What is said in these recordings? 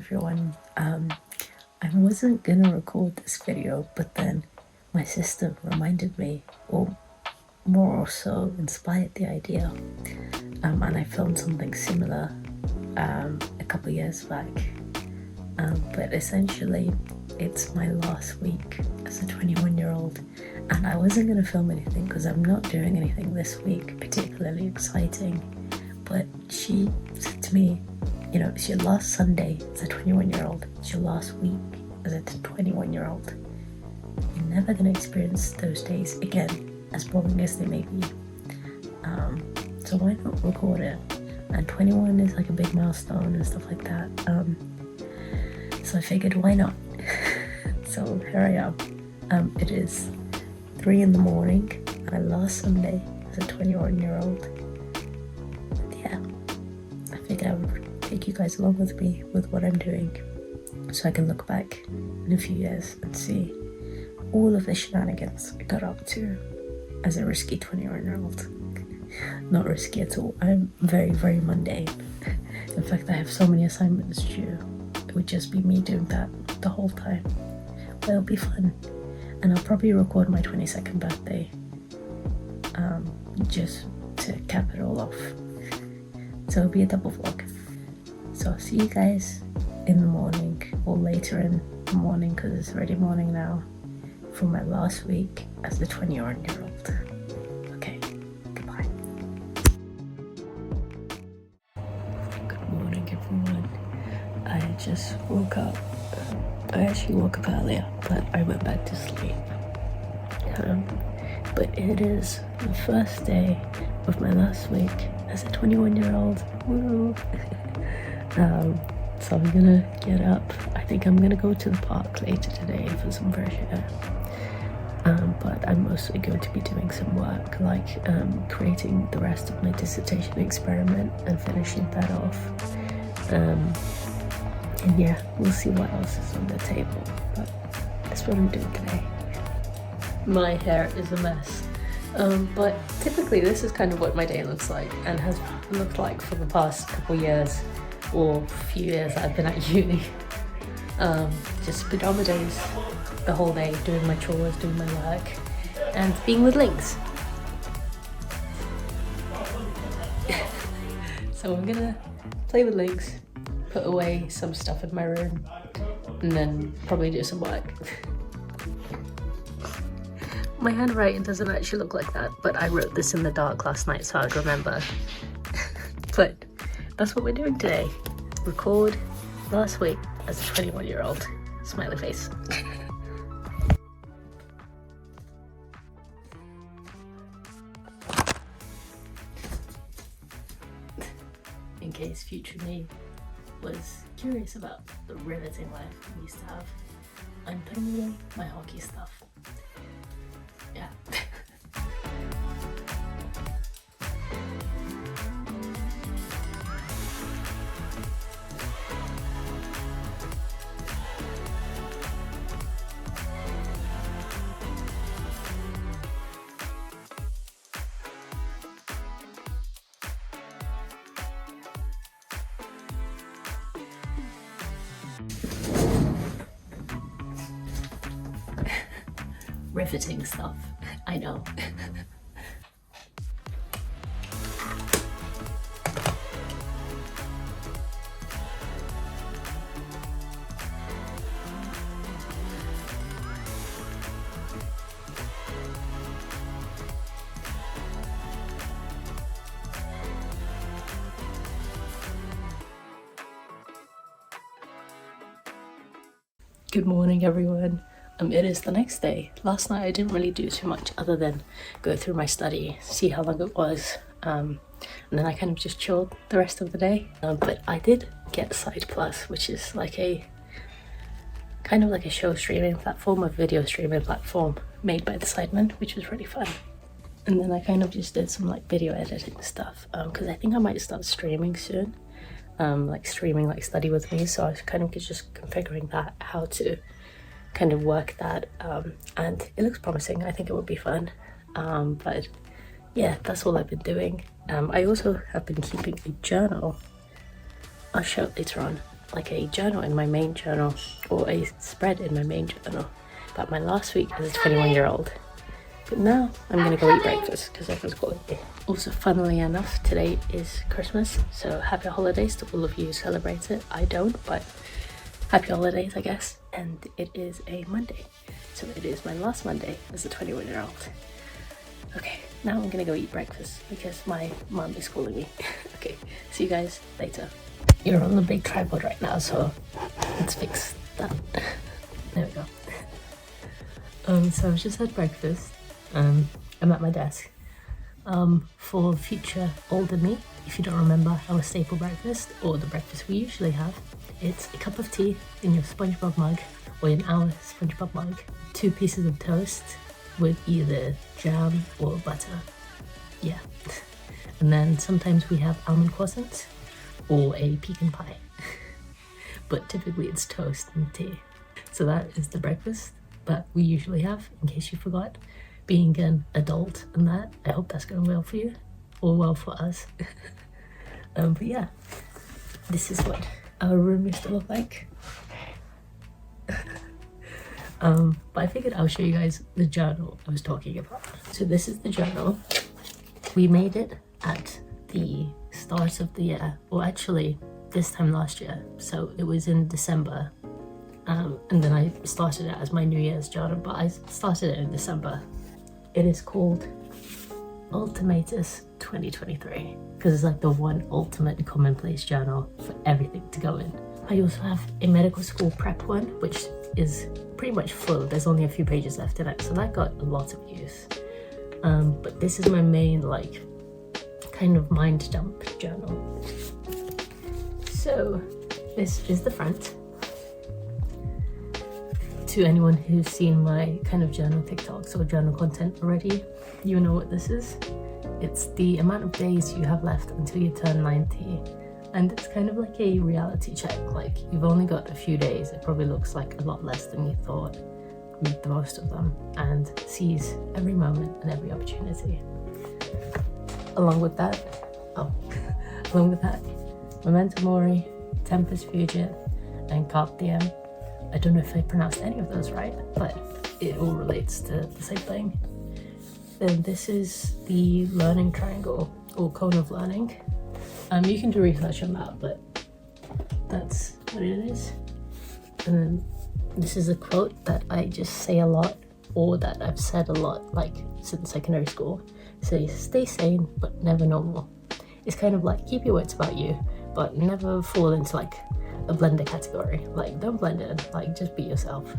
everyone. I wasn't gonna record this video, but then my sister reminded me, or more or so inspired the idea, and I filmed something similar a couple years back. But essentially, it's my last week as a 21-year-old, and I wasn't gonna film anything because I'm not doing anything this week particularly exciting. But she said to me, you know, it's your last Sunday as a 21-year-old, it's your last week as a 21-year-old. You're never going to experience those days again, as boring as they may be. So why not record it? And 21 is like a big milestone and stuff like that. So I figured, why not? So here I am. It is 3 in the morning, my last Sunday as a 21-year-old. Yeah, I figured I would take you guys along with me with what I'm doing, so I can look back in a few years and see all of the shenanigans I got up to as a risky 21-year-old. Not risky at all. I'm very, very mundane. In fact, I have so many assignments due. It would just be me doing that the whole time. But it'll be fun. And I'll probably record my 22nd birthday just to cap it all off. So it'll be a double vlog. So I'll see you guys in the morning, or later in the morning because it's already morning now, for my last week as a 21-year-old. Okay, goodbye. Good morning, everyone. I just woke up. I actually woke up earlier, but I went back to sleep. But it is the first day of my last week as a 21-year-old. Woo! So I'm gonna get up. I think I'm gonna go to the park later today for some fresh air. But I'm mostly going to be doing some work, like creating the rest of my dissertation experiment and finishing that off. And yeah, we'll see what else is on the table. But that's what I'm doing today. My hair is a mess. But typically this is kind of what my day looks like and has looked like for the past couple years or few years that I've been at uni. Just pajama days the whole day, doing my chores, doing my work, and being with Lynx. So I'm gonna play with Lynx, put away some stuff in my room, and then probably do some work. My handwriting doesn't actually look like that, but I wrote this in the dark last night so I'd remember. But that's what we're doing today. Record last week as a 21-year-old. Smiley face. In case future me was curious about the riveting life we used to have, I'm putting away my hockey stuff. Yeah. Riveting stuff, I know. Good morning, everyone. It is the next day. Last night I didn't really do too much other than go through my study, see how long it was, and then I kind of just chilled the rest of the day. But I did get Side Plus, which is like a kind of like a show streaming platform, a video streaming platform made by the Sidemen, which was really fun. And then I kind of just did some like video editing stuff because I think I might start streaming soon, like streaming like study with me. So I was kind of just configuring that, how to kind of work that, and it looks promising. I think it would be fun. But yeah, that's all I've been doing. I also have been keeping a journal. I'll show it later on. like a journal in my main journal, or a spread in my main journal, about my last week as a 21-year-old. But now I'm gonna go eat breakfast because everyone's calling me. Also, funnily enough, today is Christmas, so happy holidays to all of you who celebrate it. I don't, but happy holidays, I guess. And it is a Monday, so it is my last Monday as a 21-year-old. Okay, now I'm gonna go eat breakfast because my mom is calling me. Okay, see you guys later. You're on the big tripod right now, so let's fix that. There we go. So I've just had breakfast. I'm at my desk. For future older me, if you don't remember our staple breakfast, or the breakfast we usually have, it's a cup of tea in your SpongeBob mug, or in our SpongeBob mug, 2 pieces of toast with either jam or butter. Yeah. And then sometimes we have almond croissants or a pecan pie. But typically it's toast and tea. So that is the breakfast that we usually have, in case you forgot. Being an adult and that, I hope that's going well for you, or well for us. But yeah, this is what our room used to look like. But I figured I'll show you guys the journal I was talking about. So this is the journal. We made it at the start of the year, or actually this time last year. So it was in December. And then I started it as my New Year's journal, but I started it in December. It is called Ultimatus 2023 because it's like the one ultimate commonplace journal for everything to go in. I also have a medical school prep one, which is pretty much full. There's only a few pages left in it, so that got a lot of use. But this is my main, like, kind of mind dump journal. So this is the front. To anyone who's seen my kind of journal TikToks or journal content already, you know what this is. It's the amount of days you have left until you turn 90. And it's kind of like a reality check. Like, you've only got a few days. It probably looks like a lot less than you thought. Make the most of them and seize every moment and every opportunity. Along with that, Memento Mori, Tempus Fugit, and Carpe Diem. I don't know if I pronounced any of those right, but it all relates to the same thing. Then this is the learning triangle, or cone of learning. You can do research on that, but that's what it is. And then this is a quote that I just say a lot, or that I've said a lot, like since secondary school. It says, stay sane, but never normal. It's kind of like, keep your wits about you, but never fall into like a blender category. Like, don't blend in, like, just be yourself.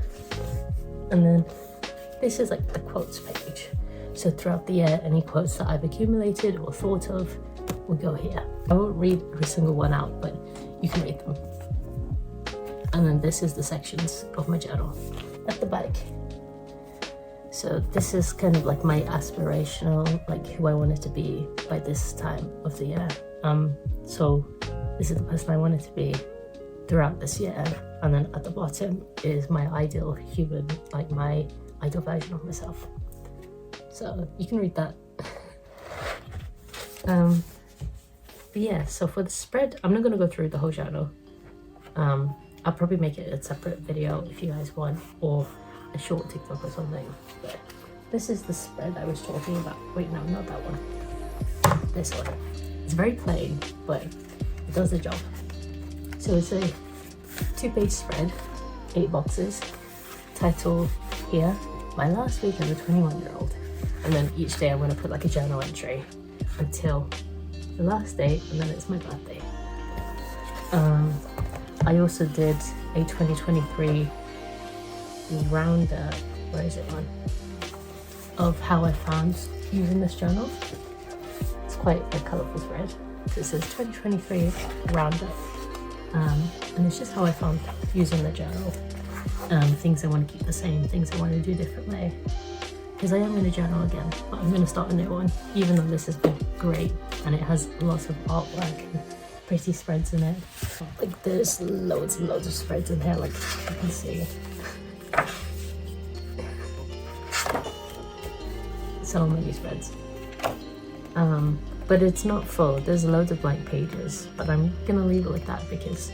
And then this is like the quotes page. So throughout the year, any quotes that I've accumulated or thought of will go here. I won't read every single one out, but you can read them. And then this is the sections of my journal at the back. So this is kind of like my aspirational, like who I wanted to be by this time of the year. So this is the person I wanted to be throughout this year. And then at the bottom is my ideal human, like my ideal version of myself. So you can read that. But yeah, so for the spread, I'm not going to go through the whole journal. I'll probably make it a separate video if you guys want, or a short TikTok or something. But this is the spread I was talking about. Wait, no, not that one. This one. It's very plain, but it does the job. So it's a 2-page spread, 8 boxes. Title here, my last week as a 21-year-old. And then each day I'm going to put like a journal entry until the last day, and then it's my birthday. I also did a 2023 roundup, where is it on, of how I found using this journal. It's quite a colourful spread. So it says 2023 roundup, and it's just how I found using the journal. Things I want to keep the same, things I want to do differently. Because I am going to journal again, but I'm going to start a new one, even though this has been great and it has lots of artwork and pretty spreads in it. Like, there's loads and loads of spreads in here, like you can see. So many spreads. But it's not full. There's loads of blank pages, but I'm gonna leave it like that because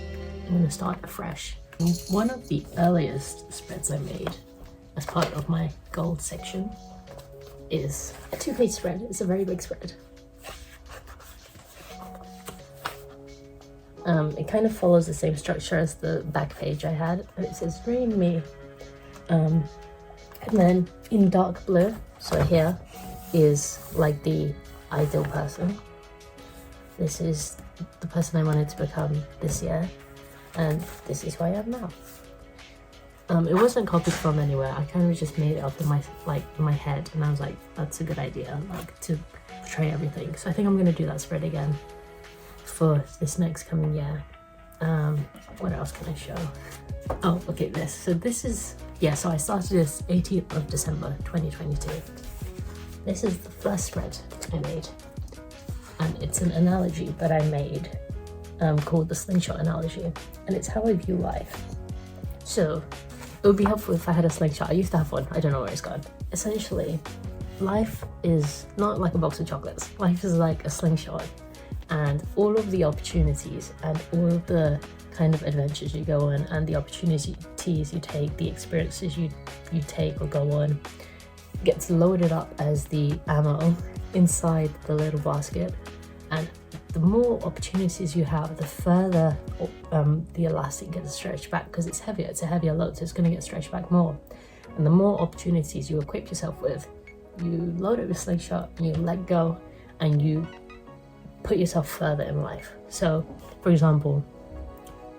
I'm gonna start afresh. One of the earliest spreads I made as part of my gold section is a 2-page spread. It's a very big spread. It kind of follows the same structure as the back page I had, and it says "Rain Me." And then in dark blue, so here is like the ideal person. This is the person I wanted to become this year, and this is who I am now. It wasn't copied from anywhere. I kind of just made it up in my head, and I was like, that's a good idea, like to portray everything. So I think I'm gonna do that spread again for this next coming year. What else can I show? Oh, okay, this. So this is, yeah, so I started this 18th of December 2022. This is the first spread I made, and it's an analogy that I made called the slingshot analogy, and it's how I view life. So it would be helpful if I had a slingshot. I used to have one, I don't know where it's gone. Essentially, life is not like a box of chocolates. Life is like a slingshot, and all of the opportunities and all of the kind of adventures you go on and the opportunities you take, the experiences you take or go on, gets loaded up as the ammo inside the little basket. And the more opportunities you have, the further the elastic gets stretched back, because it's heavier, it's a heavier load, so it's going to get stretched back more. And the more opportunities you equip yourself with, you load up your slingshot and you let go, and you put yourself further in life. So for example,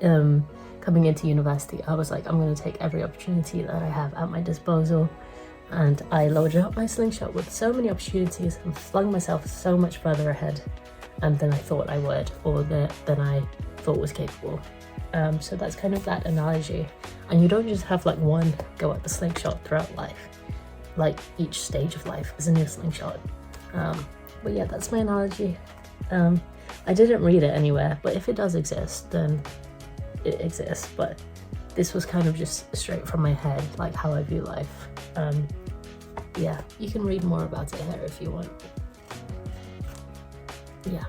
coming into university, I was like, I'm going to take every opportunity that I have at my disposal, and I loaded up my slingshot with so many opportunities and flung myself so much further ahead than I thought I would, or than I thought was capable. So that's kind of that analogy. And you don't just have like one go at the slingshot throughout life. Like each stage of life is a new slingshot. But yeah, that's my analogy. I didn't read it anywhere, but if it does exist, then it exists. But this was kind of just straight from my head, like how I view life. Yeah, you can read more about it here if you want. Yeah.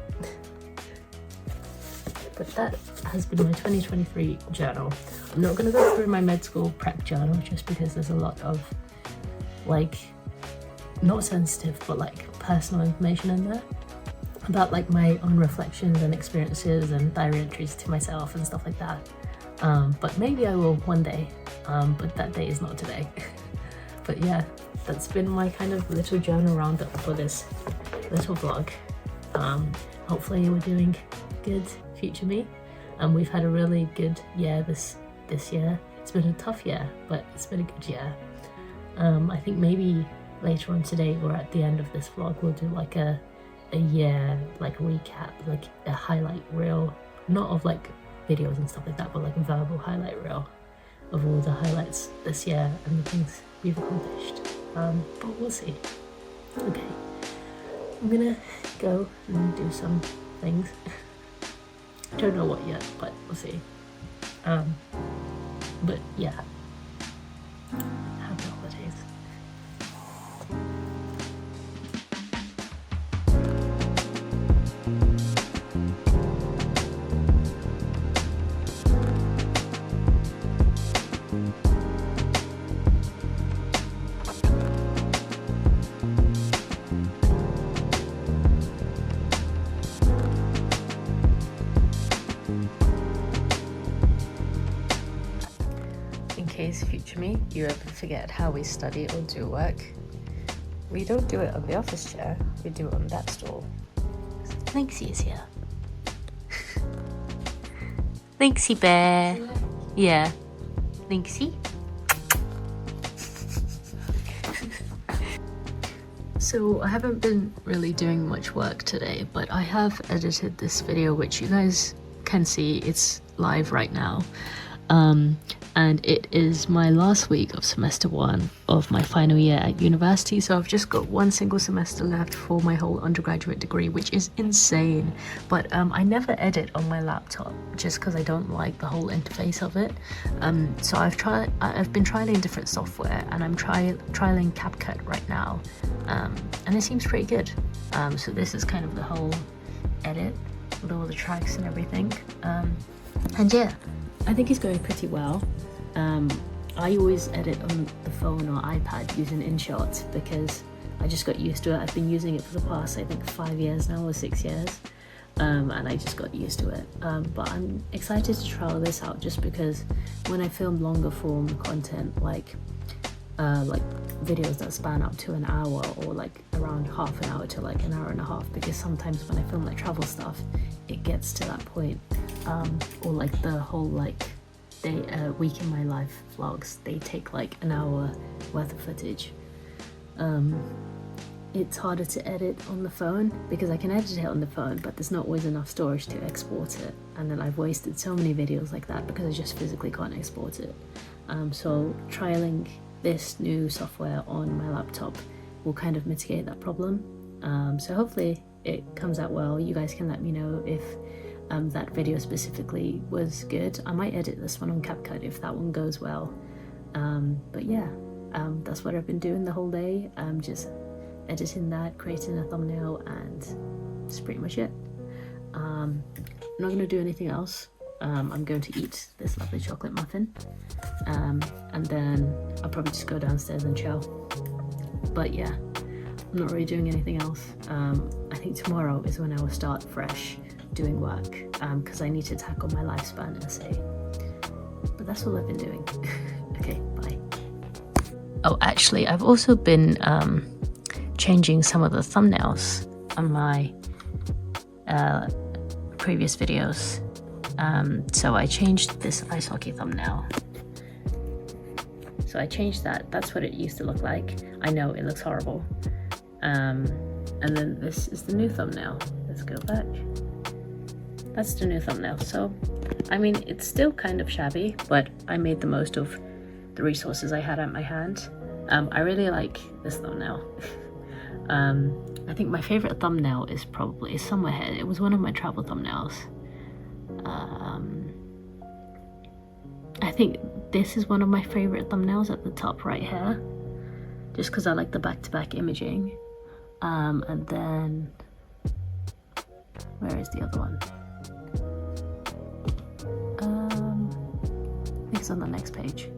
But that has been my 2023 journal. I'm not going to go through my med school prep journal just because there's a lot of like, not sensitive, but like personal information in there about like my own reflections and experiences and diary entries to myself and stuff like that. But maybe I will one day, but that day is not today. But yeah, that's been my kind of little journal roundup for this little vlog. Hopefully you're doing good, future me. We've had a really good year this year. It's been a tough year, but it's been a good year. I think maybe later on today or at the end of this vlog we'll do like a year like recap, like a highlight reel, not of like videos and stuff like that, but like a verbal highlight reel of all the highlights this year and the things we've accomplished. But we'll see. Okay, I'm gonna go and do some things. I don't know what yet, but we'll see. But yeah, happy holidays. In case future me, you ever forget how we study or do work, we don't do it on the office chair, we do it on that stool. Lynxie is here. Lynxie bear. Yeah. Lynxie. So I haven't been really doing much work today, but I have edited this video, which you guys can see. It's live right now. And it is my last week of semester 1 of my final year at university, so I've just got one single semester left for my whole undergraduate degree, which is insane. But I never edit on my laptop just because I don't like the whole interface of it. So I've been trialing different software, and I'm trialing CapCut right now, and it seems pretty good. So this is kind of the whole edit with all the tracks and everything. And yeah, I think it's going pretty well. I always edit on the phone or iPad using InShot because I just got used to it. I've been using it for the past, I think, 5 years now or 6 years, and I just got used to it. But I'm excited to trial this out just because when I film longer form content, like videos that span up to an hour or like around half an hour to like an hour and a half, because sometimes when I film like travel stuff, it gets to that point, or like the whole like week in my life vlogs, they take like an hour worth of footage. It's harder to edit on the phone because I can edit it on the phone, but there's not always enough storage to export it, and then I've wasted so many videos like that because I just physically can't export it. So trialing this new software on my laptop will kind of mitigate that problem. So hopefully it comes out well. You guys can let me know if that video specifically was good. I might edit this one on CapCut if that one goes well. But yeah, that's what I've been doing the whole day. Just editing that, creating a thumbnail, and that's pretty much it. I'm not going to do anything else. I'm going to eat this lovely chocolate muffin, and then I'll probably just go downstairs and chill. But yeah, I'm not really doing anything else. I think tomorrow is when I will start fresh doing work, because I need to tackle my lifespan essay. But that's all I've been doing. Okay, bye. Oh, actually, I've also been changing some of the thumbnails on my previous videos. So I changed this ice hockey thumbnail. So I changed that. That's what it used to look like. I know it looks horrible. And then this is the new thumbnail. Let's go back. That's the new thumbnail. So, I mean, it's still kind of shabby, but I made the most of the resources I had at my hand. I really like this thumbnail. I think my favorite thumbnail is somewhere here. It was one of my travel thumbnails. I think this is one of my favorite thumbnails at the top right here, just because I like the back-to-back imaging. And then where is the other one? I think it's on the next page.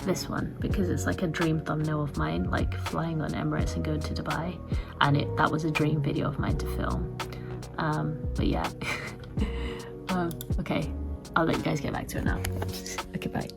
This one, because it's like a dream thumbnail of mine, like flying on Emirates and going to Dubai, and that was a dream video of mine to film. But yeah. Okay, I'll let you guys get back to it now. Okay, bye.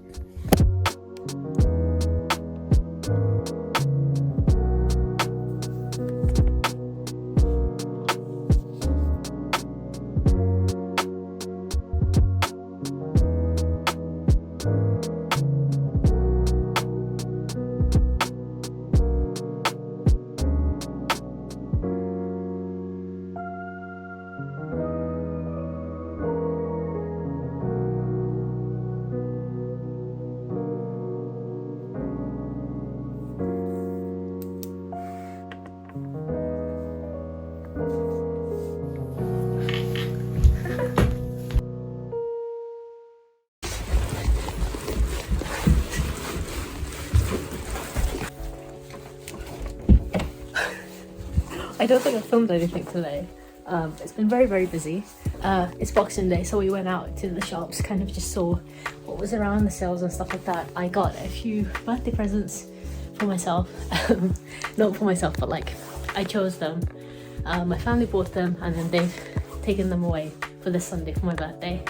I don't think I filmed anything today. It's been very, very busy. It's Boxing Day, so we went out to the shops, kind of just saw what was around, the sales and stuff like that. I got a few birthday presents for myself. Not for myself, but like I chose them. My family bought them, and then they've taken them away for this Sunday for my birthday.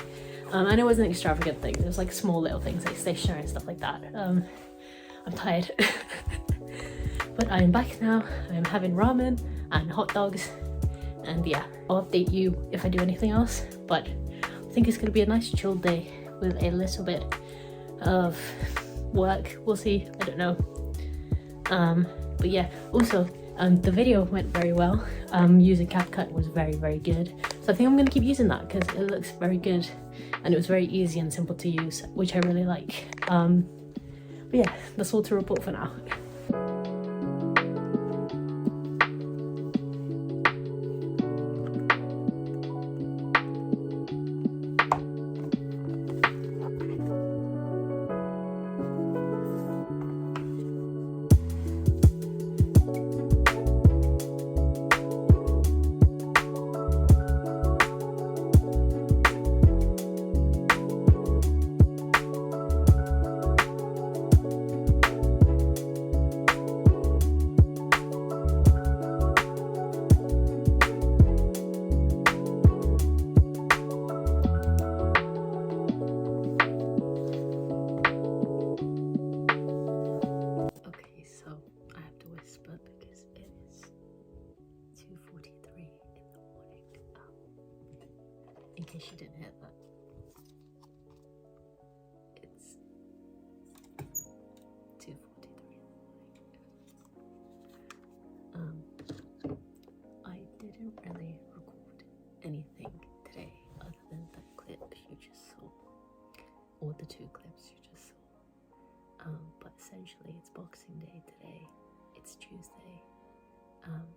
And it wasn't extravagant things. It was like small little things like stationery and stuff like that. I'm tired. But I am back now. I'm having ramen and hot dogs, and yeah, I'll update you if I do anything else, but I think it's gonna be a nice chill day with a little bit of work. We'll see, I don't know. But yeah, also the video went very well. Using CapCut was very, very good, so I think I'm gonna keep using that because it looks very good and it was very easy and simple to use, which I really like. But yeah, that's all to report for now. in case you didn't hear that. It's 2:43 in the morning. I didn't really record anything today other than the clip you just saw, or the 2 clips you just saw. But essentially it's Boxing Day today. It's Tuesday, and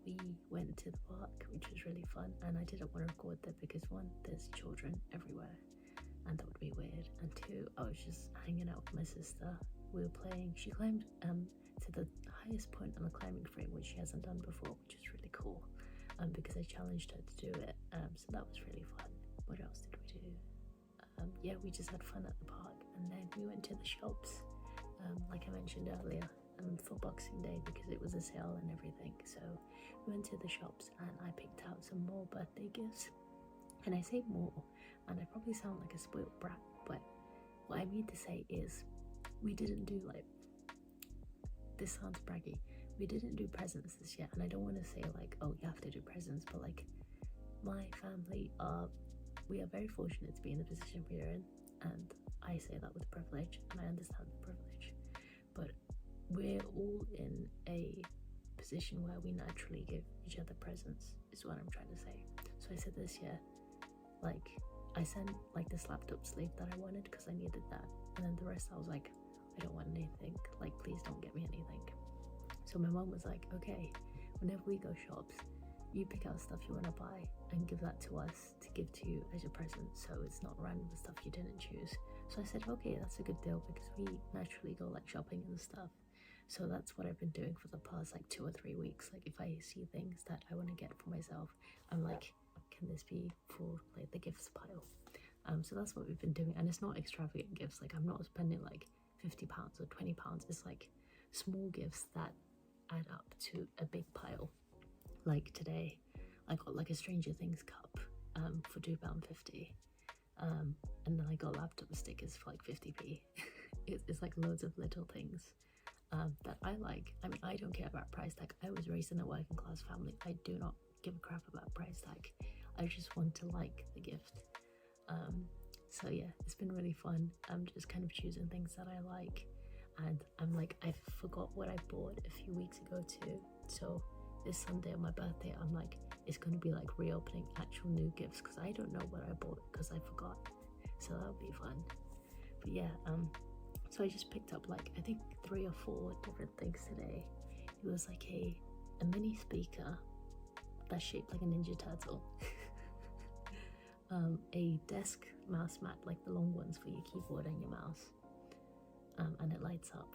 we went to the park, which was really fun. And I didn't want to record there because 1, there's children everywhere, and that would be weird. And 2, I was just hanging out with my sister. We were playing. She climbed to the highest point on the climbing frame, which she hasn't done before, which is really cool. Because I challenged her to do it. So that was really fun. What else did we do? Yeah, we just had fun at the park, and then we went to the shops, like I mentioned earlier, for Boxing Day because it was a sale and everything. So we went to the shops and I picked out some more birthday gifts. And I say more, and I probably sound like a spoiled brat, but what I mean to say is we didn't do like, this sounds braggy, we didn't do presents this year. And I don't want to say like, oh, you have to do presents, but like my family we are very fortunate to be in the position we are in, and I say that with privilege, and I understand the privilege, but we're all in a position where we naturally give each other presents, is what I'm trying to say. So I said this year, like, I sent like this laptop sleeve that I wanted because I needed that, and then the rest I was like, I don't want anything, like please don't get me anything. So my mom was like, okay, whenever we go shops, you pick out stuff you want to buy and give that to us to give to you as a present, so it's not random stuff you didn't choose. So I said, okay, that's a good deal, because we naturally go like shopping and stuff. So that's what I've been doing for the past like 2 or 3 weeks. Like if I see things that I want to get for myself, I'm like, can this be for like the gifts pile? So that's what we've been doing, and it's not extravagant gifts. Like I'm not spending like £50 or £20. It's like small gifts that add up to a big pile. Like today, I got like a Stranger Things cup for £2.50, and then I got laptop stickers for like 50p. It's like loads of little things that I like. I mean, I don't care about price tag. I was raised in a working class family. I do not give a crap about price tag. I just want to like the gift. So yeah, it's been really fun. I'm just kind of choosing things that I like, and I'm like, I forgot what I bought a few weeks ago too. So this Sunday on my birthday, I'm like, it's going to be like reopening actual new gifts because I don't know what I bought because I forgot. So that'll be fun. But yeah, so I just picked up like, I think 3 or 4 different things today. It was like a mini speaker that's shaped like a Ninja Turtle. A desk mouse mat, like the long ones for your keyboard and your mouse. And it lights up.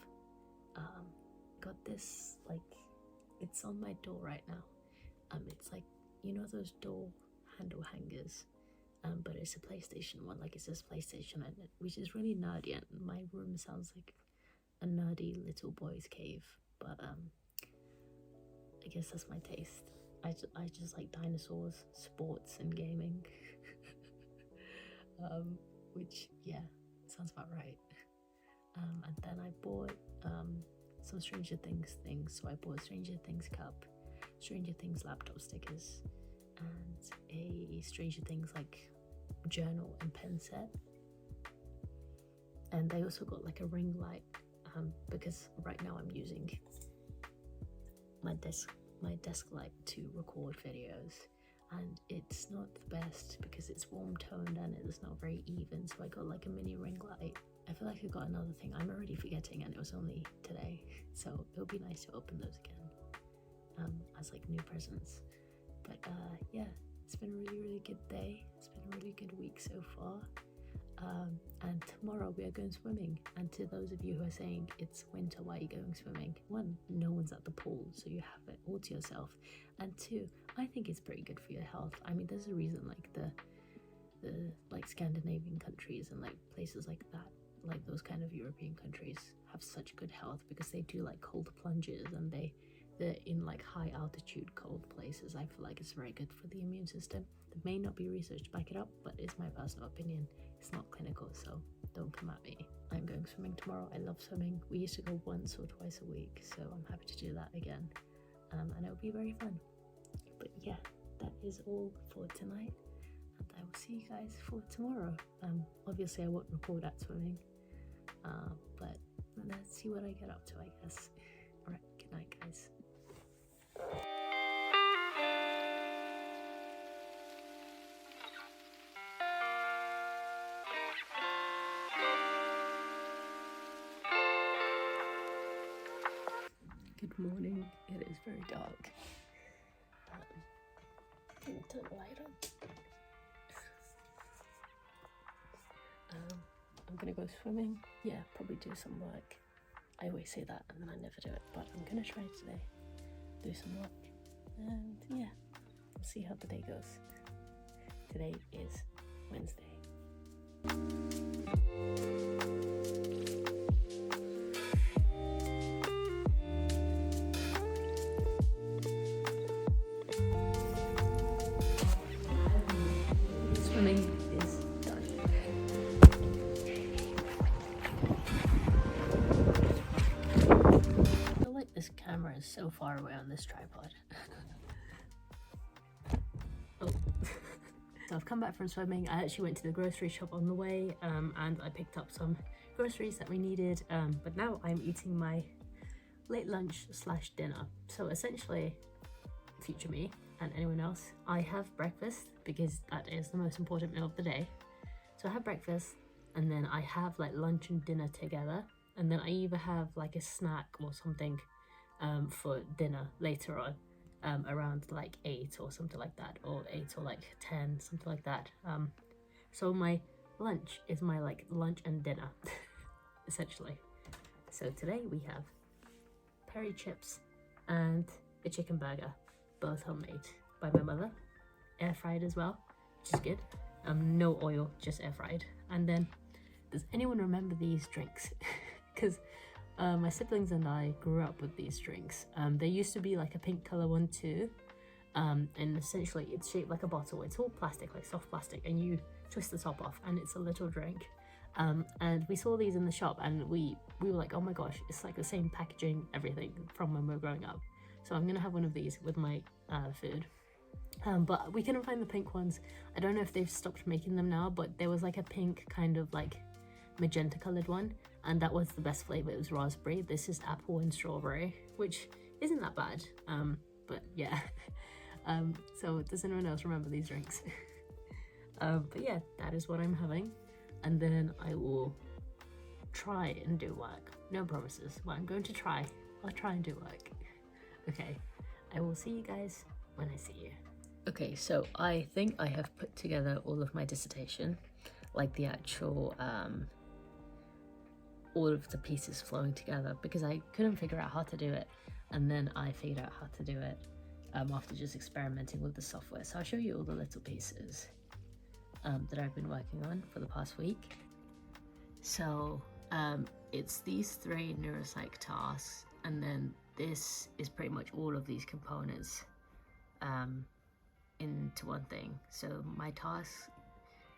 Got this, like, it's on my door right now. It's like, you know those door handle hangers, but it's a PlayStation one, like it says PlayStation on it, which is really nerdy, and my room sounds like a nerdy little boy's cave, but I guess that's my taste. I just like dinosaurs, sports, and gaming. Which, yeah, sounds about right. And then I bought some Stranger Things things. So I bought Stranger Things cup, Stranger Things laptop stickers, and a Stranger Things like journal and pen set. And I also got like a ring light, because right now I'm using my desk light to record videos, and it's not the best because it's warm toned and it's not very even. So I got like a mini ring light. I feel like I got another thing. I'm already forgetting, and it was only today, so it'll be nice to open those again as like new presents. But yeah, it's been a really good day. It's been a really good week so far. And tomorrow we are going swimming. And to those of you who are saying it's winter, why are you going swimming? 1, no one's at the pool, so you have it all to yourself. And 2, I think it's pretty good for your health. I mean, there's a reason like the like Scandinavian countries and like places like that, like those kind of European countries, have such good health because they do like cold plunges, and they're in like high altitude cold places. I feel like it's very good for the immune system. There may not be research to back it up, but it's my personal opinion. It's not clinical, so don't come at me. I'm going swimming tomorrow. I love swimming. We used to go once or twice a week, so I'm happy to do that again, and it'll be very fun. But yeah, that is all for tonight, and I will see you guys for tomorrow. Obviously I won't record at swimming, but let's see what I get up to, I guess. Alright, good night guys. Good morning. It is very dark. Can you turn the light on? I'm gonna go swimming. Yeah, probably do some work. I always say that and then I never do it, but I'm gonna try today. Do some work. And yeah, we'll see how the day goes. Today is Wednesday. Swimming is done. I feel like this camera is so far away on this tripod. Oh. So I've come back from swimming. I actually went to the grocery shop on the way, and I picked up some groceries that we needed, but now I'm eating my late lunch / dinner. So essentially, future me and anyone else, I have breakfast because that is the most important meal of the day. So I have breakfast and then I have like lunch and dinner together, and then I either have like a snack or something for dinner later on, around like 8 or something like that, or 8 or like 10, something like that. So my lunch is my like lunch and dinner essentially. So today we have peri chips and a chicken burger, both homemade by my mother, air fried as well, which is good. No oil, just air fried. And then, does anyone remember these drinks? Because my siblings and I grew up with these drinks. There used to be like a pink color one too, and essentially it's shaped like a bottle. It's all plastic, like soft plastic, and you twist the top off and it's a little drink. And we saw these in the shop and we were like, oh my gosh, it's like the same packaging, everything from when we were growing up. So I'm gonna have one of these with my food. But we couldn't find the pink ones. I don't know if they've stopped making them now, but there was like a pink kind of like magenta colored one, and that was the best flavor. It was raspberry. This is apple and strawberry, which isn't that bad. But yeah. So does anyone else remember these drinks? But yeah, that is what I'm having. And then I will try and do work. No promises, but I'm going to try. I'll try and do work. Okay, I will see you guys when I see you. Okay, so I think I have put together all of my dissertation, like the actual, all of the pieces flowing together, because I couldn't figure out how to do it. And then I figured out how to do it after just experimenting with the software. So I'll show you all the little pieces that I've been working on for the past week. So it's these 3 neuropsych tasks, and then this is pretty much all of these components into one thing. So my task,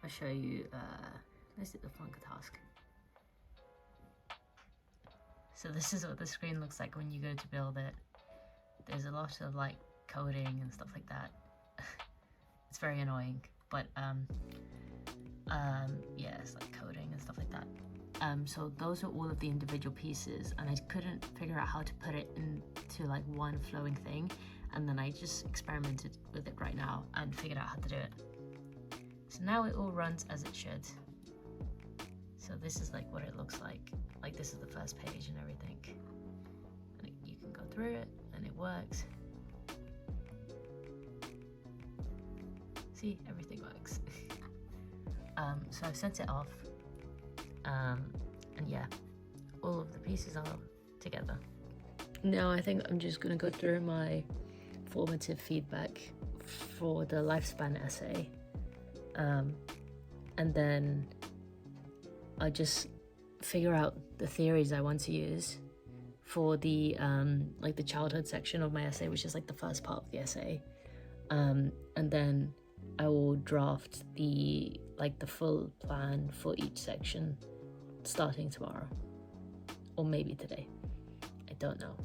I'll show you, let's do the flunker task. So this is what the screen looks like when you go to build it. There's a lot of like coding and stuff like that. It's very annoying, but yeah, it's like coding and stuff like that. So those are all of the individual pieces, and I couldn't figure out how to put it into like one flowing thing, and then I just experimented with it right now and figured out how to do it. So now it all runs as it should. So this is like what it looks like. Like this is the first page and everything. And you can go through it and it works. See, everything works. So I've sent it off. And yeah, all of the pieces are together. Now I think I'm just gonna go through my formative feedback for the lifespan essay, and then I just figure out the theories I want to use for the like the childhood section of my essay, which is like the first part of the essay, and then I will draft the full plan for each section starting tomorrow, or maybe today. I don't know.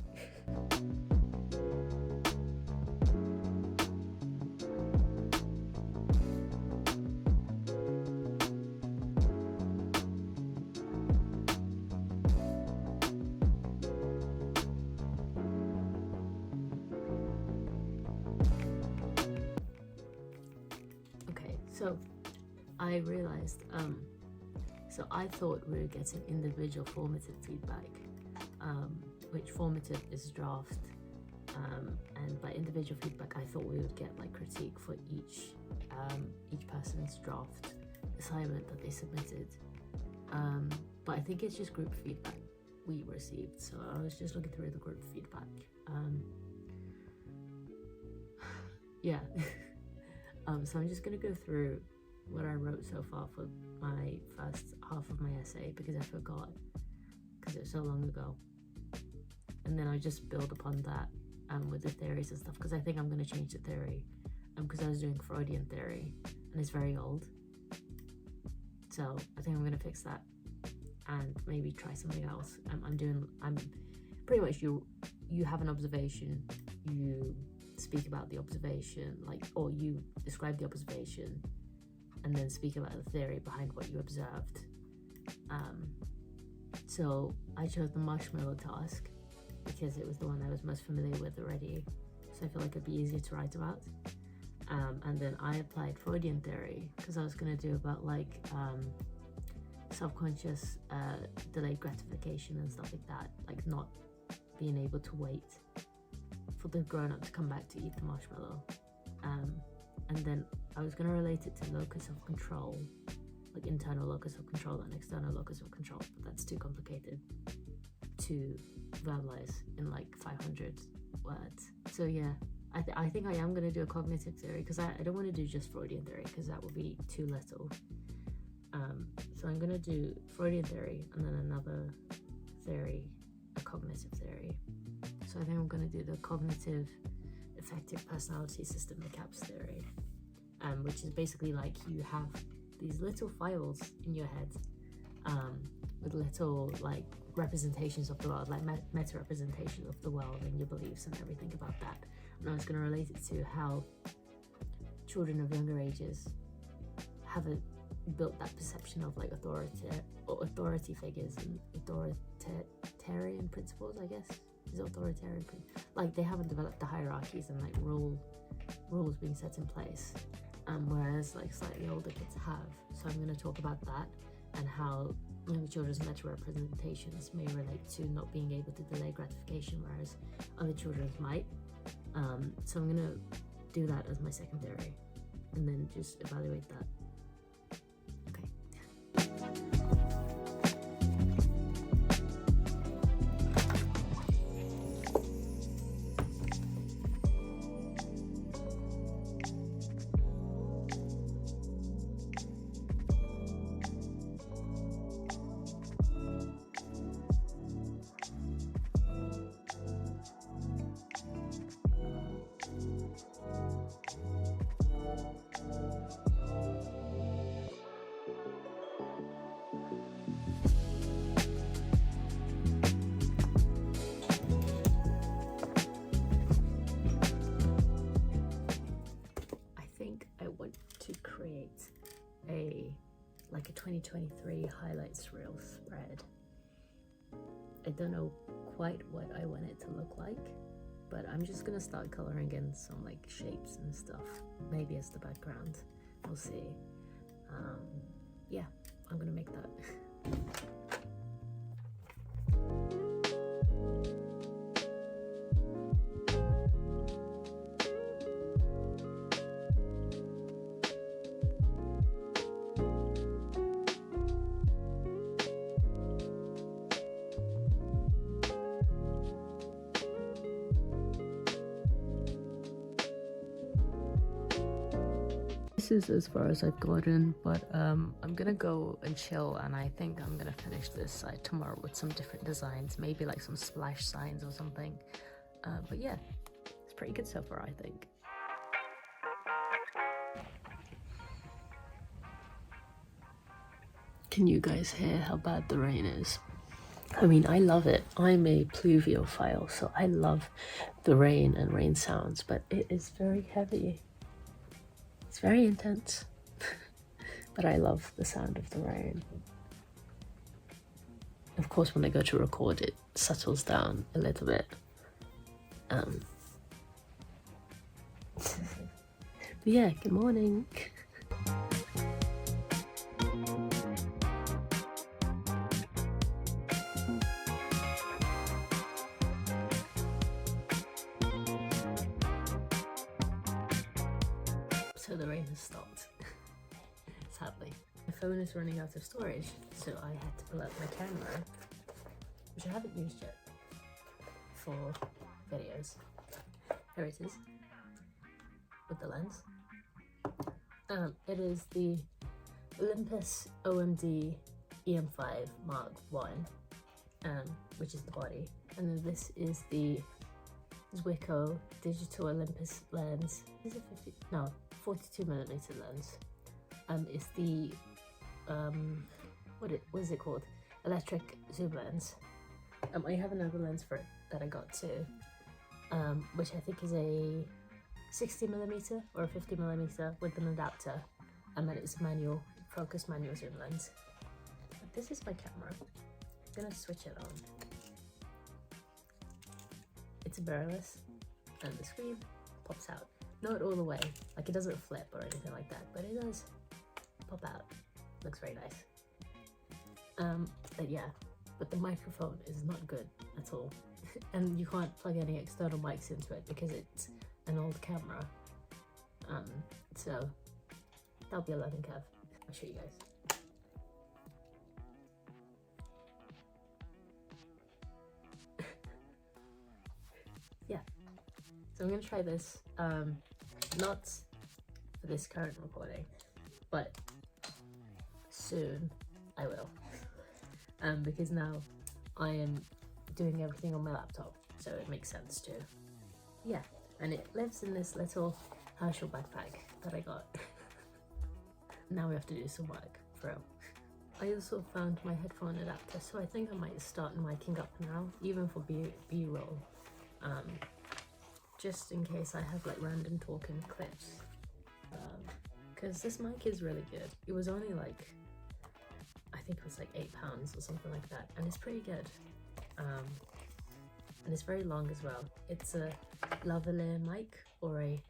So I realized, so I thought we were getting individual formative feedback, which formative is draft, and by individual feedback I thought we would get like critique for each person's draft assignment that they submitted, but I think it's just group feedback we received. So I was just looking through the group feedback. Yeah. So I'm just gonna go through what I wrote so far for my first half of my essay, because I forgot, because it was so long ago, and then I just build upon that with the theories and stuff, because I think I'm going to change the theory, because I was doing Freudian theory and it's very old, so I think I'm going to fix that and maybe try something else. I'm pretty much, you have an observation, you speak about the observation, or you describe the observation and then speak about the theory behind what you observed. So I chose the marshmallow task because it was the one I was most familiar with already, so I feel like it'd be easier to write about. And then I applied Freudian theory because I was going to do about subconscious delayed gratification and stuff like that, like not being able to wait for the grown-up to come back to eat the marshmallow. And then I was going to relate it to locus of control, like internal locus of control and external locus of control, but that's too complicated to verbalize in like 500 words. So yeah, I think I am going to do a cognitive theory, because I don't want to do just Freudian theory, because that would be too little. So I'm going to do Freudian theory and then another theory, a cognitive theory. So I think I'm going to do the cognitive affective personality system, the CAPS theory, which is basically like you have these little files in your head with little like representations of the world, like meta representations of the world and your beliefs and everything about that. And I was going to relate it to how children of younger ages have built that perception of like authority figures and authoritarian principles, I guess. Is authoritarian, like they haven't developed the hierarchies and like rules being set in place, whereas like slightly older kids have. So I'm going to talk about that and how young children's meta representations may relate to not being able to delay gratification, whereas other children's might. So I'm going to do that as my second theory and then just evaluate that. Okay. Create a 2023 highlights reel spread. I don't know quite what I want it to look like, but I'm just gonna start coloring in some like shapes and stuff, maybe as the background. We'll see. Yeah, I'm gonna make that. This is as far as I've gotten, but I'm gonna go and chill, and I think I'm gonna finish this side tomorrow with some different designs, maybe like some splash signs or something. But yeah, it's pretty good so far, I think. Can you guys hear how bad the rain is? I mean, I love it. I'm a pluviophile, so I love the rain and rain sounds, but it is very heavy. It's very intense, but I love the sound of the rain. Of course, when I go to record, it settles down a little bit. But yeah, good morning. sure the rain has stopped. Sadly. My phone is running out of storage, so I had to pull out my camera, which I haven't used yet for videos. Here it is, with the lens. It is the Olympus OMD EM5 Mark 1, which is the body, and then this is the Zwico Digital Olympus lens. Is it 42mm lens. It's the what is it called? Electric zoom lens. I have another lens for it that I got too, which I think is a 60mm or a 50mm with an adapter, and then it's a manual zoom lens. But this is my camera. I'm gonna switch it on. It's mirrorless, and the screen pops out. Not all the way, like it doesn't flip or anything like that, but it does pop out. Looks very nice. But yeah, but the microphone is not good at all. And you can't plug any external mics into it because it's an old camera. So that'll be a learning curve. I'll show you guys. Yeah, so I'm gonna try this, not for this current recording, but soon I will, because now I am doing everything on my laptop, so it makes sense to. Yeah, and it lives in this little Herschel backpack that I got. Now we have to do some work, for real. I also found my headphone adapter, so I think I might start miking up now, even for B-roll. Just in case I have like random talking clips, because this mic is really good. It was only like, I think it was like £8 or something like that, and it's pretty good. And it's very long as well. It's a lavalier mic or a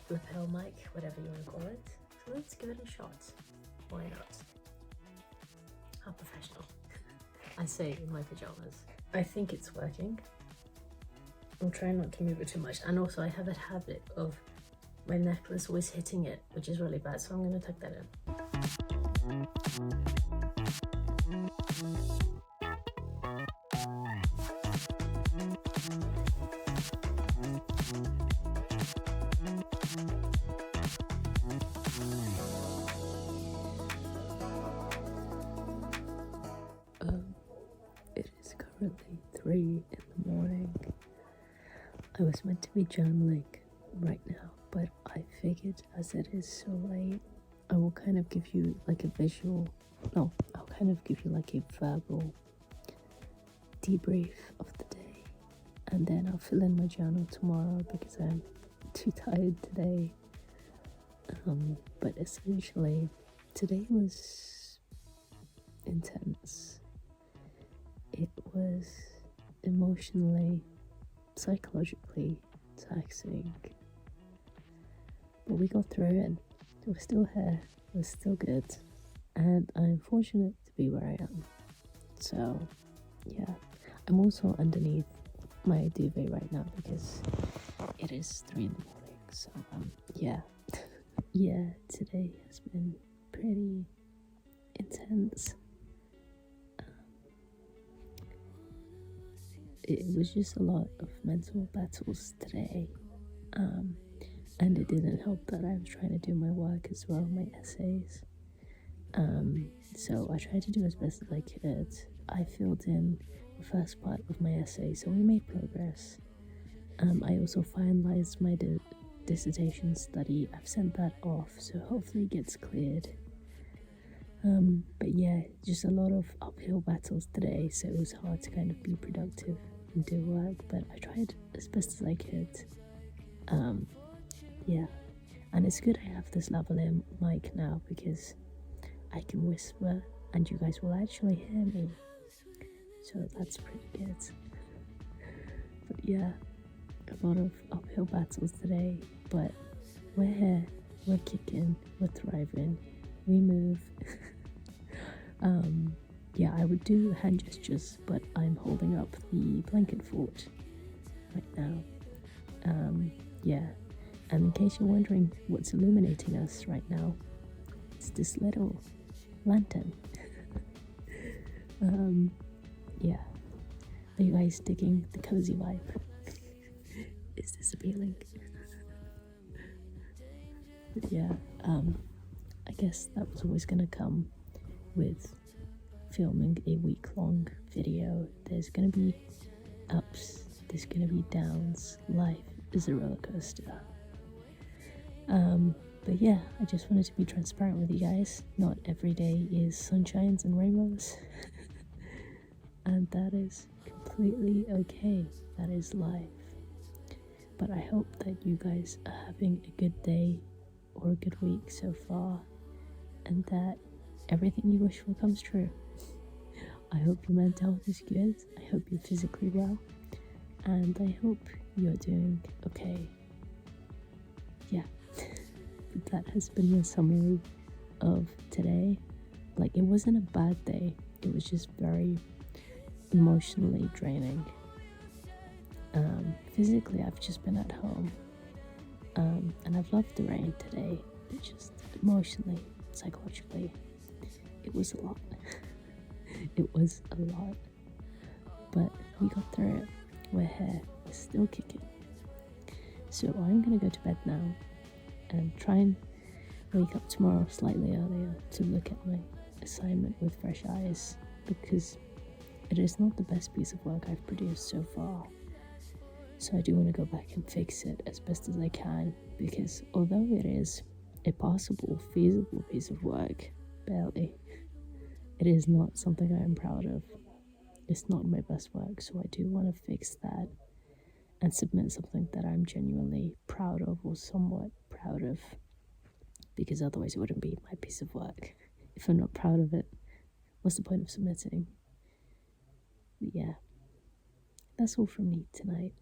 lapel mic, whatever you want to call it. So let's give it a shot. Why not? How professional. I say in my pajamas. I think it's working. I'm trying not to move it too much, and also I have a habit of my necklace always hitting it, which is really bad, so I'm going to tuck that in. It is currently 3 in the morning. I was meant to be journaling right now, but I figured as it is so late, I will kind of give you like a I'll kind of give you like a verbal debrief of the day, and then I'll fill in my journal tomorrow because I'm too tired today. But essentially, today was intense. It was emotionally, psychologically taxing, but we got through it. We're still here, we're still good, and I'm fortunate to be where I am. So yeah, I'm also underneath my duvet right now because it is 3 in the morning. So yeah. Yeah, today has been pretty intense. It was just a lot of mental battles today, and it didn't help that I was trying to do my work as well, my essays. So I tried to do as best as I could. I filled in the first part of my essay, so we made progress. I also finalized my dissertation study. I've sent that off, so hopefully it gets cleared. But yeah, just a lot of uphill battles today, so it was hard to kind of be productive and do work, but I tried as best as I could. Yeah, and it's good I have this lavalier mic now because I can whisper and you guys will actually hear me, so that's pretty good. But yeah, a lot of uphill battles today, but we're here, we're kicking, we're thriving, we move. Yeah, I would do hand gestures, but I'm holding up the blanket fort right now. Yeah, And in case you're wondering what's illuminating us right now, it's this little lantern. Yeah. Are you guys digging the cozy vibe? Is this appealing? Yeah, I guess that was always gonna come with filming a week-long video. There's gonna be ups, there's gonna be downs. Life is a roller coaster. But yeah, I just wanted to be transparent with you guys. Not every day is sunshines and rainbows. And that is completely okay. That is life. But I hope that you guys are having a good day or a good week so far, and that everything you wish for comes true. I hope your mental health is good. I hope you're physically well, and I hope you're doing okay. Yeah, that has been the summary of today. Like, it wasn't a bad day, it was just very emotionally draining. Physically, I've just been at home, and I've loved the rain today, but just emotionally, psychologically, it was a lot. It was a lot, but we got through it. We're here, we're still kicking. So I'm gonna go to bed now and try and wake up tomorrow slightly earlier to look at my assignment with fresh eyes, because it is not the best piece of work I've produced so far. So I do want to go back and fix it as best as I can, because although it is a possible, feasible piece of work, barely, it is not something I am proud of. It's not my best work, so I do want to fix that and submit something that I'm genuinely proud of, or somewhat proud of, because otherwise it wouldn't be my piece of work. If I'm not proud of it, what's the point of submitting? But yeah, that's all from me tonight.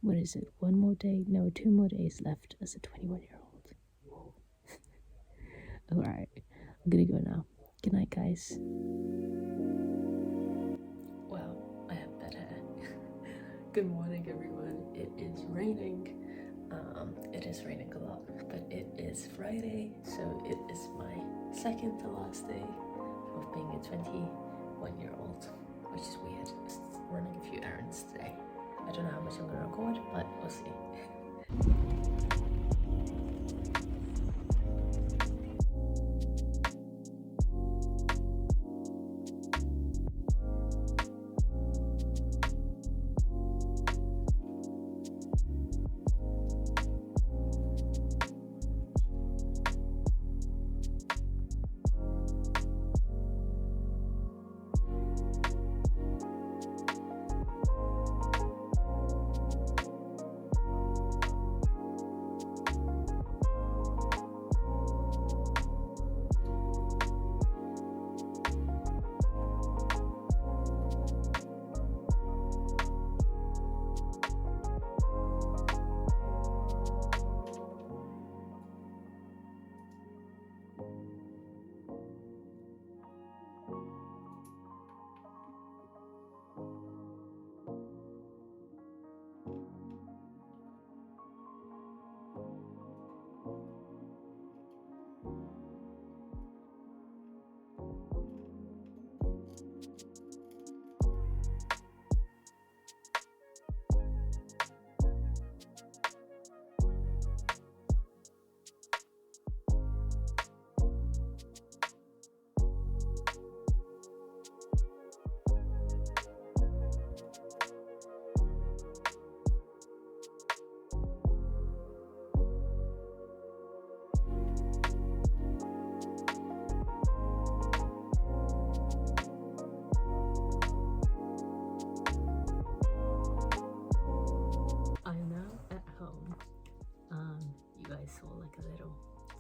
What is it? 1 more day? No, 2 more days left as a 21-year-old. Alright, I'm gonna go now. Good night, guys. Wow, I have bad hair. Good morning, everyone. It is raining. It is raining a lot, but it is Friday, so it is my second to last day of being a 21-year-old, which is weird. Just running a few errands today. I don't know how much I'm gonna record, but we'll see.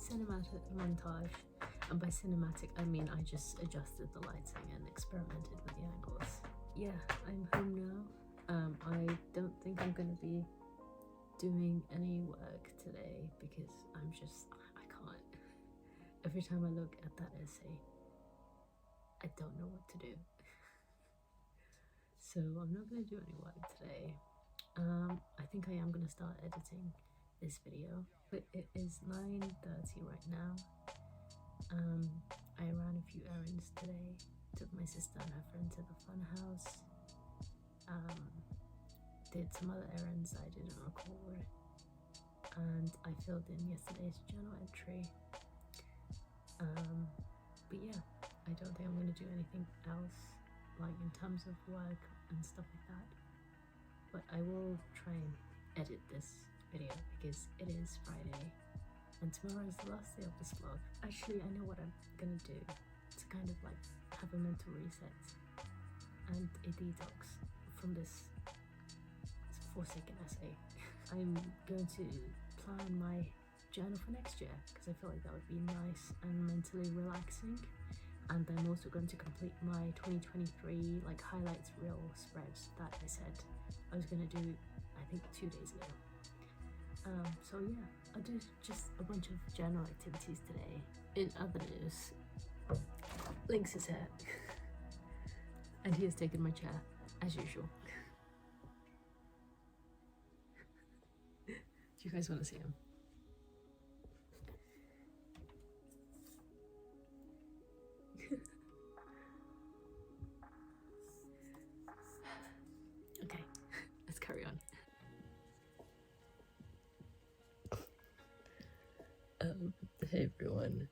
Cinematic montage, and by cinematic I mean I just adjusted the lighting and experimented with the angles. Yeah, I'm home now. I don't think I'm gonna be doing any work today because I can't. Every time I look at that essay, I don't know what to do. So I'm not gonna do any work today. I think I am gonna start editing this video, but it is 9:30 right now. I ran a few errands today, took my sister and her friend to the fun house, did some other errands I didn't record, and I filled in yesterday's journal entry. But yeah, I don't think I'm going to do anything else, like in terms of work and stuff like that. But I will try and edit this video because it is Friday and tomorrow is the last day of this vlog. Actually, I know what I'm gonna do to kind of like have a mental reset and a detox from this forsaken essay. I'm going to plan my journal for next year because I feel like that would be nice and mentally relaxing. And I'm also going to complete my 2023 like highlights reel spreads that I said I was going to do, I think 2 days ago. So yeah, I'll do just a bunch of journal activities today. In other news, Lynx is here and he has taken my chair as usual. Do you guys want to see him? Okay, let's carry on. Hey everyone,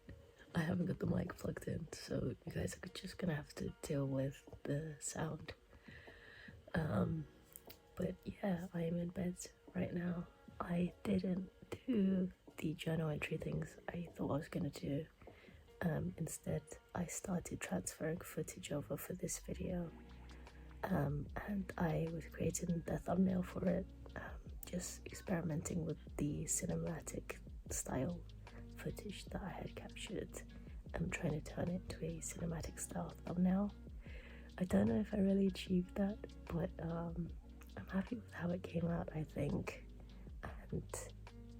I haven't got the mic plugged in, so you guys are just gonna have to deal with the sound. But yeah, I am in bed right now. I didn't do the journal entry things I thought I was gonna do. Instead, I started transferring footage over for this video, and I was creating the thumbnail for it, just experimenting with the cinematic style footage that I had captured. I'm trying to turn it to a cinematic style thumbnail. I don't know if I really achieved that, but I'm happy with how it came out, I think. And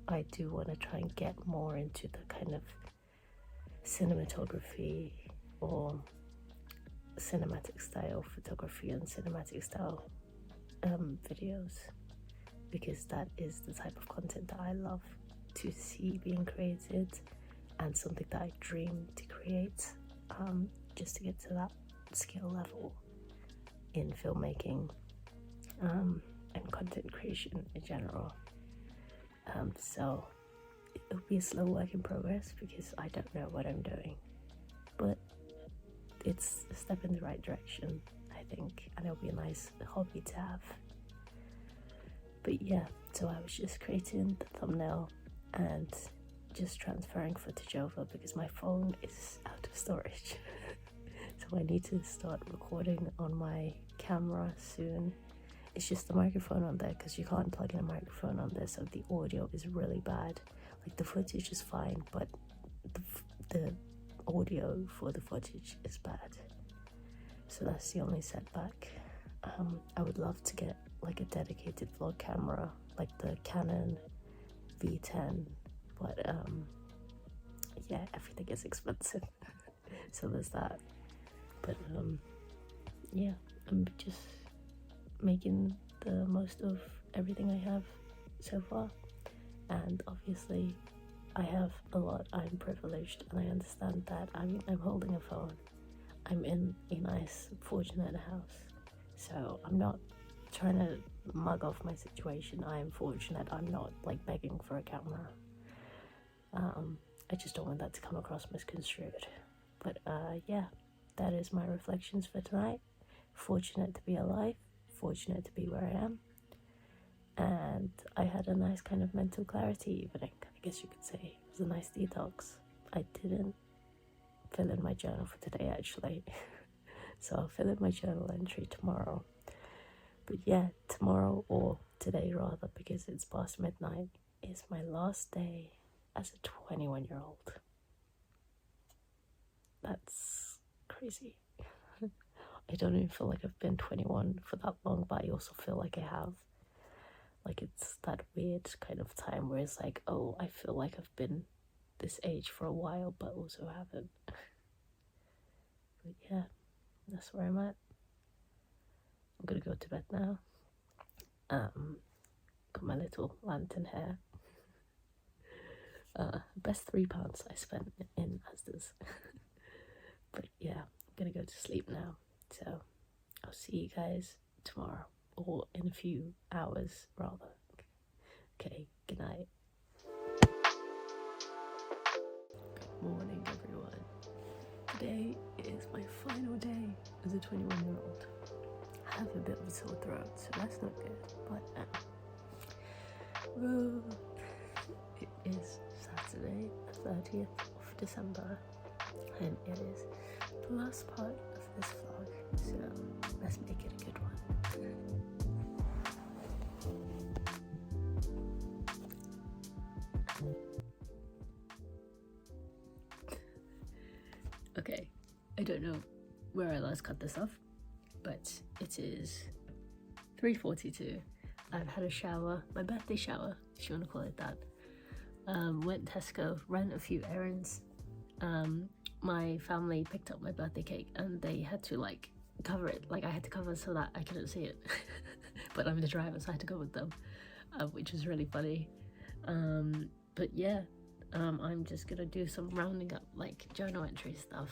I do want to try and get more into the kind of cinematography or cinematic style photography and cinematic style videos, because that is the type of content that I love to see being created and something that I dream to create, just to get to that skill level in filmmaking and content creation in general. So it'll be a slow work in progress because I don't know what I'm doing, but it's a step in the right direction, I think, and it'll be a nice hobby to have. But yeah, so I was just creating the thumbnail and just transferring footage over because my phone is out of storage. So I need to start recording on my camera soon. It's just the microphone on there because you can't plug in a microphone on there, so the audio is really bad. Like the footage is fine, but the audio for the footage is bad. So that's the only setback. I would love to get like a dedicated vlog camera, like the Canon V10, but yeah, everything is expensive. So there's that. But yeah, I'm just making the most of everything I have so far, and obviously I have a lot. I'm privileged and I understand that. I mean, I'm holding a phone, I'm in a nice fortunate house, so I'm not trying to mug off my situation. I am fortunate. I'm not like begging for a camera. I just don't want that to come across misconstrued. But yeah, that is my reflections for tonight. Fortunate to be alive, fortunate to be where I am, and I had a nice kind of mental clarity evening, I guess you could say. It was a nice detox. I didn't fill in my journal for today actually, so I'll fill in my journal entry tomorrow. But yeah, tomorrow, or today rather, because it's past midnight, is my last day as a 21-year-old. That's crazy. I don't even feel like I've been 21 for that long, but I also feel like I have. Like it's that weird kind of time where it's like, oh, I feel like I've been this age for a while, but also haven't. But yeah, that's where I'm at. I'm gonna go to bed now. Got my little lantern hair. Best £3 I spent in Asda's. But yeah, I'm gonna go to sleep now. So I'll see you guys tomorrow, or in a few hours rather. Okay, good night. Good morning, everyone. Today is my final day as a 21-year-old. I have a bit of a sore throat, so that's not good, but it is Saturday, the 30th of December, and it is the last part of this vlog, so let's make it a good one. Okay, I don't know where I last cut this off, but it is 3:42. I've had a shower, my birthday shower, if you want to call it that. Went Tesco, ran a few errands. My family picked up my birthday cake and they had to like cover it, like I had to cover so that I couldn't see it. But I'm the driver, so I had to go with them, which was really funny. But yeah, I'm just gonna do some rounding up, like journal entry stuff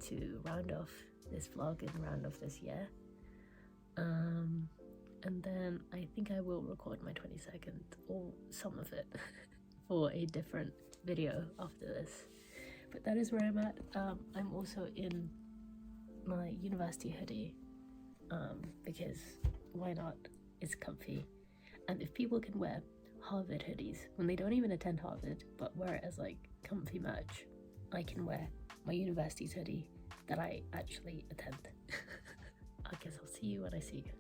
to round off this vlog and round off this year. And then I think I will record my 22nd, or some of it, for a different video after this. But that is where I'm at. I'm also in my university hoodie, because why not? It's comfy. And if people can wear Harvard hoodies when they don't even attend Harvard, but wear it as like comfy merch, I can wear my university's hoodie that I actually attend. I guess I'll see you when I see you.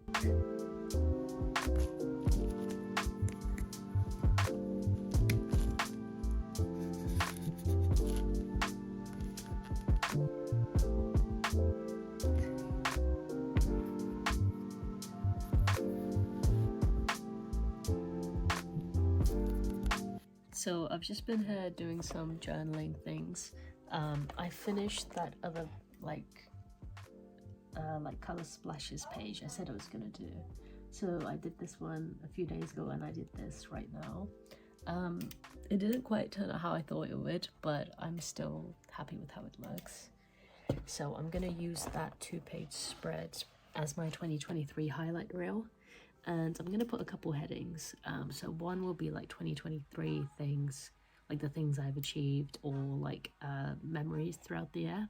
So I've just been here doing some journaling things. I finished that other like color splashes page I said I was gonna do. So I did this one a few days ago and I did this right now. It didn't quite turn out how I thought it would, but I'm still happy with how it looks. So I'm gonna use that 2-page spread as my 2023 highlight reel. And I'm gonna put a couple headings. So one will be like 2023 things, like the things I've achieved, or like memories throughout the year.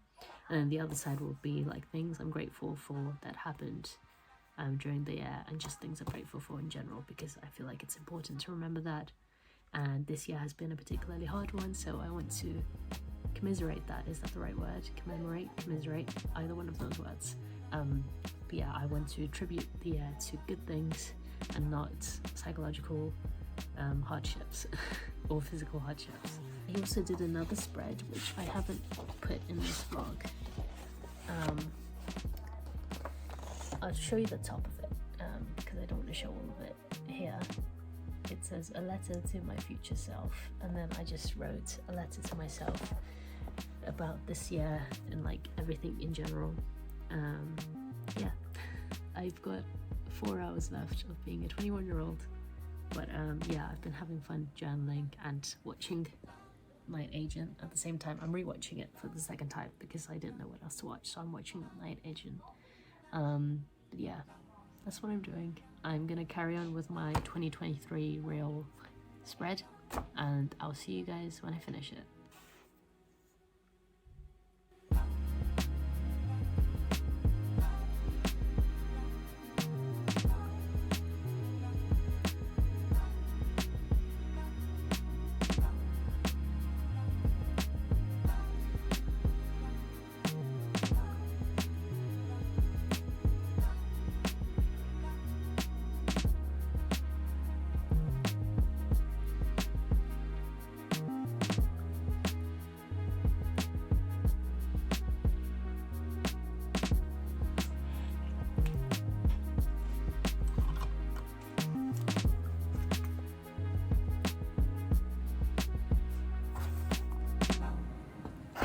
And then the other side will be like things I'm grateful for that happened during the year, and just things I'm grateful for in general, because I feel like it's important to remember that. And this year has been a particularly hard one, so I want to commiserate that. Is that the right word? Commiserate, either one of those words. But yeah, I want to attribute the year to good things and not psychological hardships or physical hardships. I also did another spread which I haven't put in this vlog. I'll show you the top of it because I don't want to show all of it here. It says a letter to my future self, and then I just wrote a letter to myself about this year and like everything in general. Yeah, I've got 4 hours left of being a 21-year-old, but yeah, I've been having fun journaling and watching Night Agent at the same time. I'm rewatching it for the second time because I didn't know what else to watch, so I'm watching Night Agent. But yeah, that's what I'm doing. I'm gonna carry on with my 2023 reel spread, and I'll see you guys when I finish it.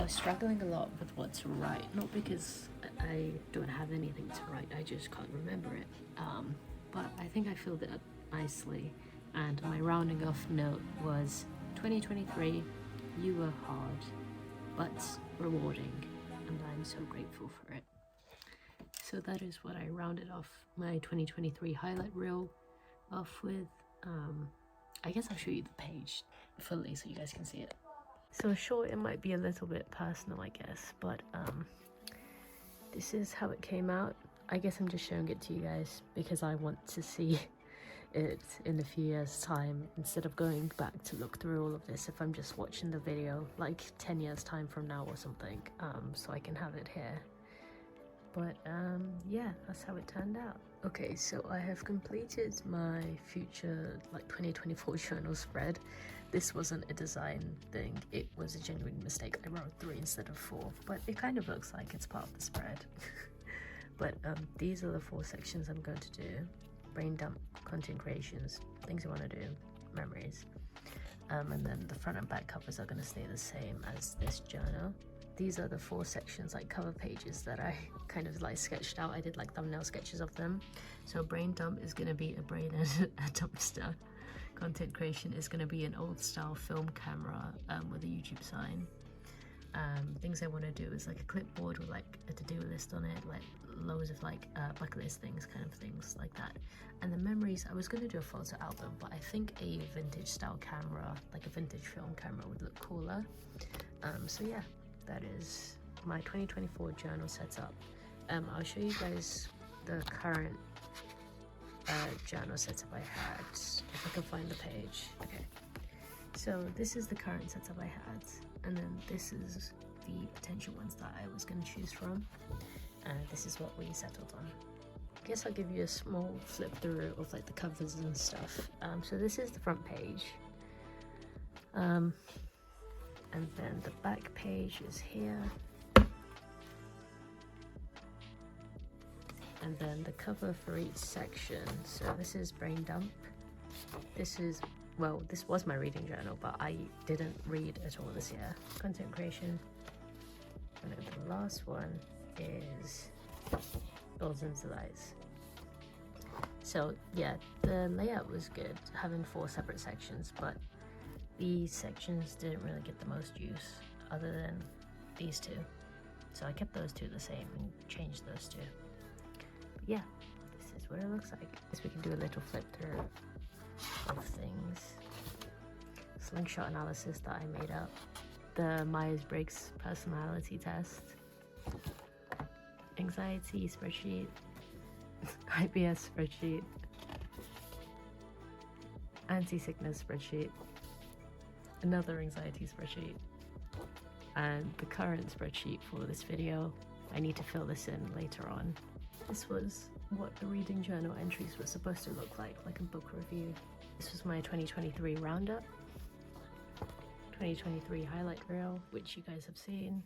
Struggling a lot with what to write, not because I don't have anything to write, I just can't remember it, but I think I filled it up nicely. And my rounding off note was 2023, you were hard, but rewarding, and I'm so grateful for it. So that is what I rounded off my 2023 highlight reel off with. I guess I'll show you the page fully so you guys can see it. So sure, it might be a little bit personal, I guess, but this is how it came out. I guess I'm just showing it to you guys because I want to see it in a few years' time instead of going back to look through all of this if I'm just watching the video like 10 years time from now or something, so I can have it here. But yeah, that's how it turned out. Okay, so I have completed my future like 2024 journal spread. This wasn't a design thing, it was a genuine mistake. I wrote 3 instead of 4, but it kind of looks like it's part of the spread. But these are the 4 sections I'm going to do. Brain dump, content creations, things you want to do, memories. And then the front and back covers are going to stay the same as this journal. These are the 4 sections, like cover pages, that I kind of like sketched out. I did like thumbnail sketches of them. So brain dump is going to be a brain and a dumpster. Content creation is going to be an old style film camera with a YouTube sign. Things I want to do is like a clipboard with like a to-do list on it, like loads of like bucket list things, kind of things like that. And the memories, I was going to do a photo album, but I think a vintage style camera, like a vintage film camera, would look cooler. So yeah, that is my 2024 journal setup. I'll show you guys the current journal setup I had, if I can find the page. Okay, so this is the current setup I had, and then this is the potential ones that I was going to choose from, and this is what we settled on. I guess I'll give you a small flip through of like the covers and stuff. So this is the front page, and then the back page is here, and then the cover for each section. So this is brain dump. This is, well, this was my reading journal, but I didn't read at all this year. Content creation. And then the last one is Builds and Delights. So yeah, the layout was good, having 4 separate sections, but these sections didn't really get the most use other than these 2. So I kept those 2 the same and changed those 2. But yeah, this is what it looks like. I guess we can do a little flip through of things. Slingshot analysis that I made up. The Myers-Briggs personality test. Anxiety spreadsheet. IBS spreadsheet. Anti-sickness spreadsheet. Another anxiety spreadsheet. And the current spreadsheet for this video. I need to fill this in later on. This was what the reading journal entries were supposed to look like a book review. This was my 2023 roundup, 2023 highlight reel, which you guys have seen.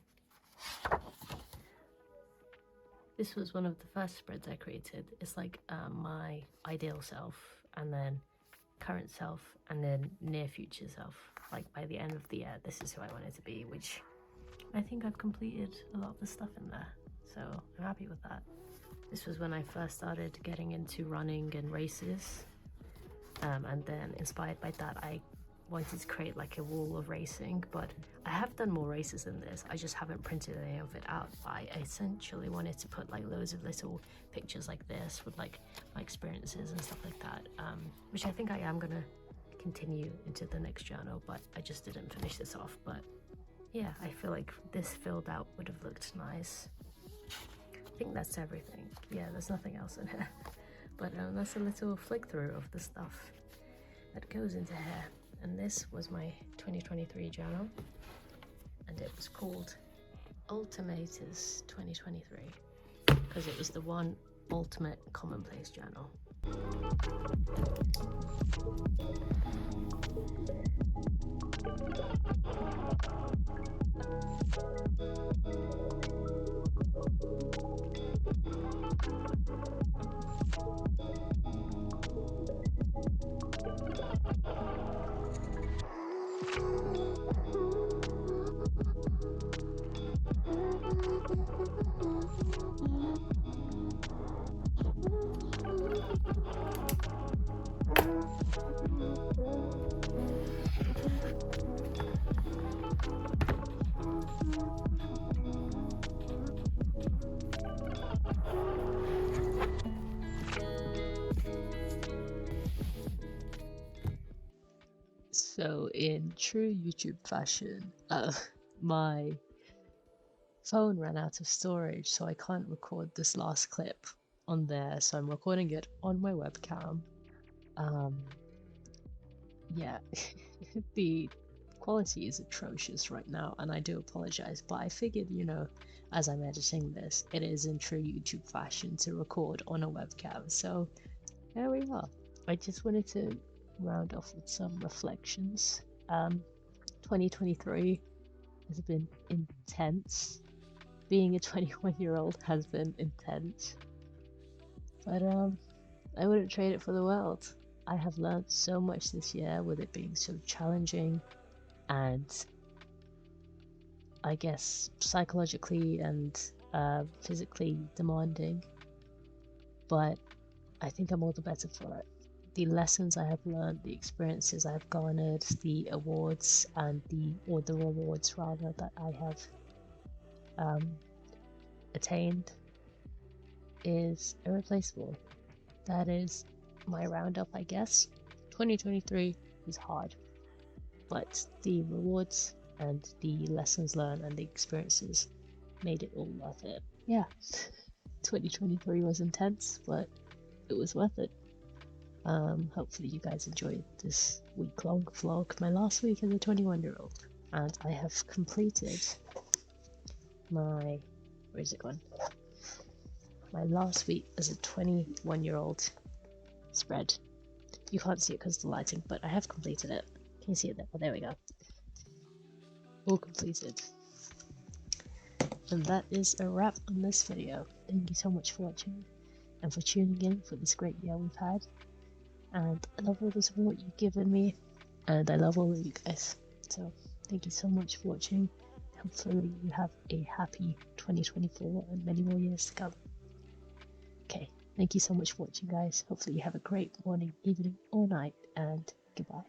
This was one of the first spreads I created. It's like my ideal self, and then current self, and then near future self. Like by the end of the year, this is who I wanted to be, which I think I've completed a lot of the stuff in there. So I'm happy with that. This was when I first started getting into running and races. And then inspired by that, I wanted to create like a wall of racing, but I have done more races than this. I just haven't printed any of it out. I essentially wanted to put like loads of little pictures like this with like my experiences and stuff like that, which I think I am gonna continue into the next journal, but I just didn't finish this off. But yeah, I feel like this filled out would have looked nice. I think that's everything. Yeah, there's nothing else in here. But that's a little flick through of the stuff that goes into here. And this was my 2023 journal, and it was called Ultimators 2023 because it was the one ultimate commonplace journal. So in true YouTube fashion, my phone ran out of storage, so I can't record this last clip on there, so I'm recording it on my webcam. Yeah, the quality is atrocious right now, and I do apologize, but I figured, as I'm editing this, it is in true YouTube fashion to record on a webcam, so there we are. I just wanted to round off with some reflections. 2023 has been intense. Being a 21-year-old has been intense, but I wouldn't trade it for the world. I have learned so much this year with it being so challenging and I guess psychologically and physically demanding, but I think I'm all the better for it. The lessons I have learned, the experiences I have garnered, the awards or the rewards rather, that I have attained is irreplaceable. That is my roundup, I guess. 2023 was hard, but the rewards and the lessons learned and the experiences made it all worth it. Yeah, 2023 was intense, but it was worth it. Hopefully you guys enjoyed this week-long vlog, my last week as a 21-year-old, and I have completed my, where is it gone? My last week as a 21-year-old spread. You can't see it because of the lighting, but I have completed it. Can you see it there? Oh, there we go. All completed. And that is a wrap on this video. Thank you so much for watching and for tuning in for this great year we've had. And I love all the support you've given me, and I love all of you guys. So thank you so much for watching. Hopefully you have a happy 2024 and many more years to come. Okay, thank you so much for watching, guys. Hopefully you have a great morning, evening, or night, and goodbye.